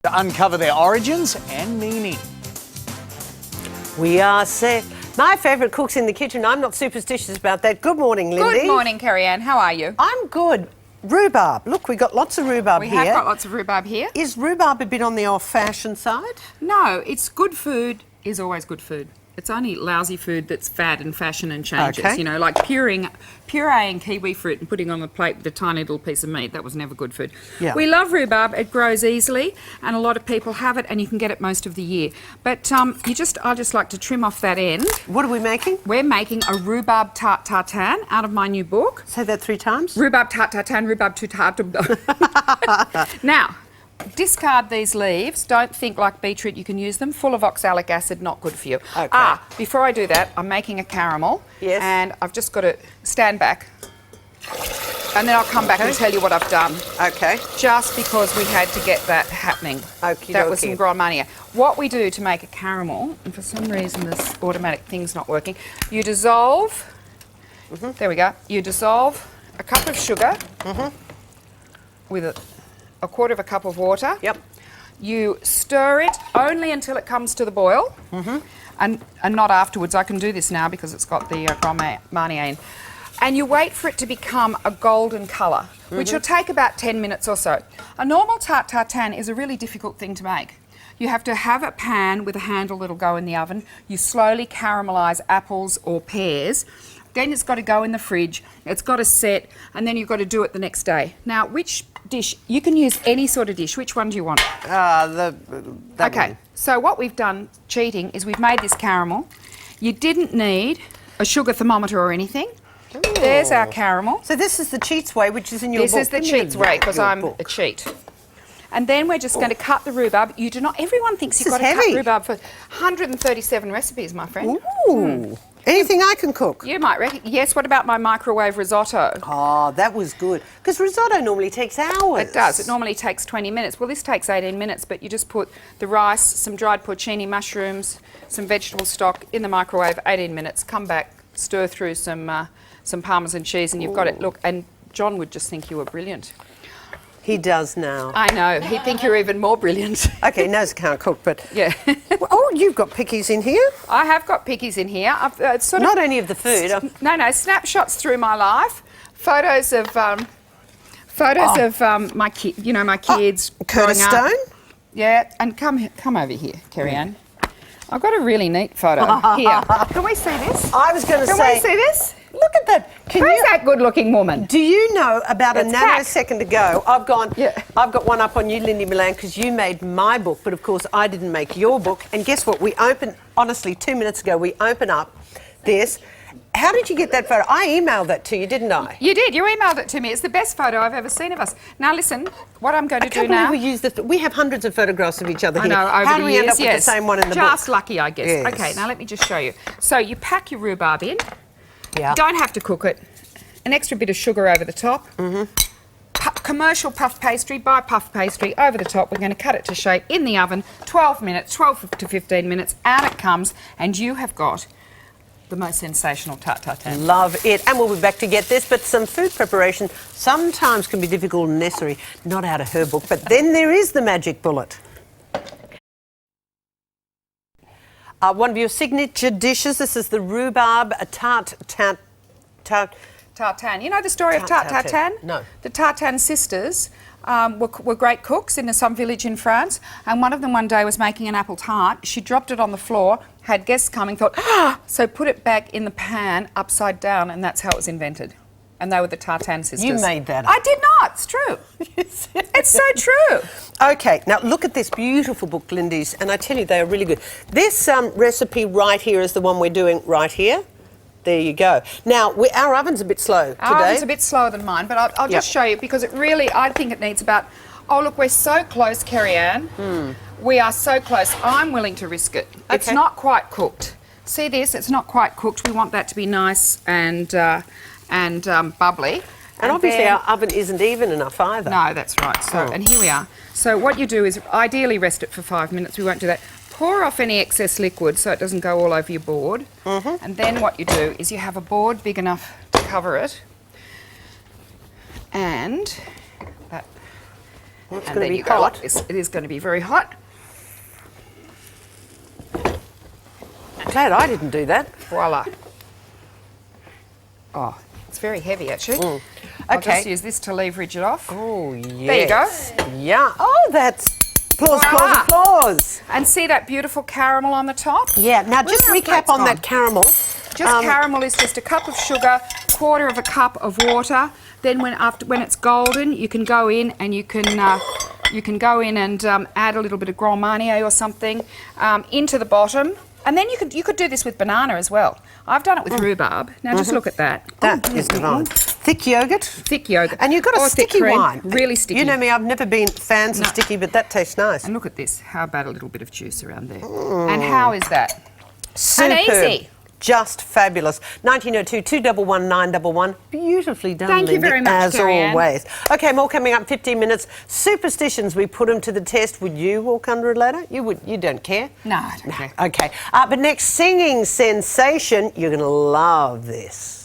To uncover their origins and meaning. We are set. My favourite cook's in the kitchen. I'm not superstitious about that. Good morning, Lyndey. Good morning, Kerri-Anne. How are you? I'm good. Rhubarb. Look, we got lots of rhubarb here. We have got lots of rhubarb here. Is rhubarb a bit on the old-fashioned side? No, it's good food is always good food. It's only lousy food that's fad and fashion and changes. Okay. You know, like pureeing kiwi fruit and putting on a plate with a tiny little piece of meat. That was never good food. Yeah. We love rhubarb. It grows easily, and a lot of people have it, and you can get it most of the year. But I just like to trim off that end. What are we making? We're making a rhubarb tart tartane out of my new book. Say that 3 times. Rhubarb tart tartane, rhubarb tout tart. Now, discard these leaves. Don't think like beetroot you can use them. Full of oxalic acid, not good for you. Okay. Before I do that, I'm making a caramel. Yes. And I've just got to stand back. And then I'll come back and tell you what I've done. Okay. Just because we had to get that happening. Okie That was dokie. some grand mania. What we do to make a caramel, and for some reason this automatic thing's not working, you dissolve, there we go, you dissolve a cup of sugar with a quarter of a cup of water. Yep. You stir it only until it comes to the boil, and not afterwards. I can do this now because it's got the Grand Marnier in. And you wait for it to become a golden colour, which will take about 10 minutes or so. A normal tart tartane is a really difficult thing to make. You have to have a pan with a handle that'll go in the oven. You slowly caramelise apples or pears. Then it's got to go in the fridge, it's got to set, and then you've got to do it the next day. Now, which dish? You can use any sort of dish. Which one do you want? That Okay, one. so what we've done, cheating, is we've made this caramel. You didn't need a sugar thermometer or anything. There's our caramel. So this is the cheats way, which is in your book. This is the cheats way, because Your I'm book. a cheat. And then we're just going to cut the rhubarb. You do not, everyone thinks you've This got is to cut heavy. rhubarb for 137 recipes, my friend. Ooh. Anything I can cook? You might reckon. Yes, what about my microwave risotto? Oh, that was good. Because risotto normally takes hours. It does. It normally takes 20 minutes. Well, this takes 18 minutes, but you just put the rice, some dried porcini mushrooms, some vegetable stock in the microwave, 18 minutes, come back, stir through some Parmesan cheese, and you've got it. Look, and John would just think you were brilliant. He does now. I know. He'd think you're even more brilliant. Okay, he knows I can't cook, but... Yeah. Oh, you've got pickies in here? I have got pickies in here. I've sort of... Not only of the food. No, snapshots through my life. Photos of my kids growing Curtis up. Stone? Yeah, and come over here, Kerri-Anne. I've got a really neat photo here. Can we see this? I was going to Can say... we see this? Look at that. Who's that good-looking woman? Do you know about a It's back. nanosecond ago, I've Yeah. got one up on you, Lyndey Milan, because you made my book, but of course I didn't make your book. And guess what? We opened, honestly, 2 minutes ago, we opened up this. How did you get that photo? I emailed that to you, didn't I? You did. You emailed it to me. It's the best photo I've ever seen of us. Now listen, what I'm going to I do can't now. believe we use we have hundreds of photographs of each other I here. know, over How the do we years, end up with yes. the same one in the Just book? lucky, I guess. Yes. Okay, now let me just show you. So you pack your rhubarb in. Yeah. Don't have to cook it. An extra bit of sugar over the top. Commercial puff pastry, buy puff pastry over the top. We're going to cut it to shape in the oven. 12 minutes, 12 to 15 minutes. Out it comes, and you have got the most sensational tart tartane. Love it. And we'll be back to get this, but some food preparation sometimes can be difficult and necessary. Not out of her book, but then there is the magic bullet. One of your signature dishes, this is the rhubarb tartane. Tartane. You know the story of tart Tartane. tartane? No. The Tartane sisters were great cooks in some village in France, and one of them one day was making an apple tart. She dropped it on the floor, had guests coming, thought, so put it back in the pan upside down, and that's how it was invented. And they were the Tartane sisters. You made that up. I did not. It's true. It's so true. Okay, now look at this beautiful book, Lyndey's, and I tell you, they are really good. This recipe right here is the one we're doing right here. There you go. Now, our oven's a bit slow today. Our oven's a bit slower than mine, but I'll just show you, because it really, I think it needs about, oh look, we're so close, Kerri-Anne. We are so close. I'm willing to risk it. It's Okay. not quite cooked. See this? It's not quite cooked. We want that to be nice and bubbly. And obviously then- our oven isn't even enough either. No, that's right. So, and here we are. So what you do is ideally rest it for 5 minutes. We won't do that. Pour off any excess liquid so it doesn't go all over your board. And then what you do is you have a board big enough to cover it. And Well, it's and going then to be you go hot. like this. It is going to be very hot. Glad I didn't do that. Voila. Oh, it's very heavy actually. I'll Okay. just use this to leverage it off. Oh, yes. There you go. Yeah. Oh, that's applause, applause, Voila. applause. And see that beautiful caramel on the top? Yeah. Now, just Where our recap plate's on gone? that caramel. Just caramel is just a cup of sugar, quarter of a cup of water. Then when it's golden, you can go in and you can go in and add a little bit of Grand Marnier or something into the bottom. And then you could do this with banana as well. I've done it with rhubarb. Now just look at that. That is divine. Thick yogurt. Thick yogurt. And you've got a Or thick sticky cream. wine. Really sticky. You know me, I've never been fans of sticky, but that tastes nice. And look at this. How about a little bit of juice around there? And how is that? Superb. And easy. Just fabulous. 1902 211 911. Beautifully done, Thank you Lindy, very much, as Kerri-Anne. always. Okay, more coming up. 15 minutes. Superstitions. We put them to the test. Would you walk under a ladder? You would. You don't care. No, I don't care. Okay. But next, singing sensation. You're going to love this.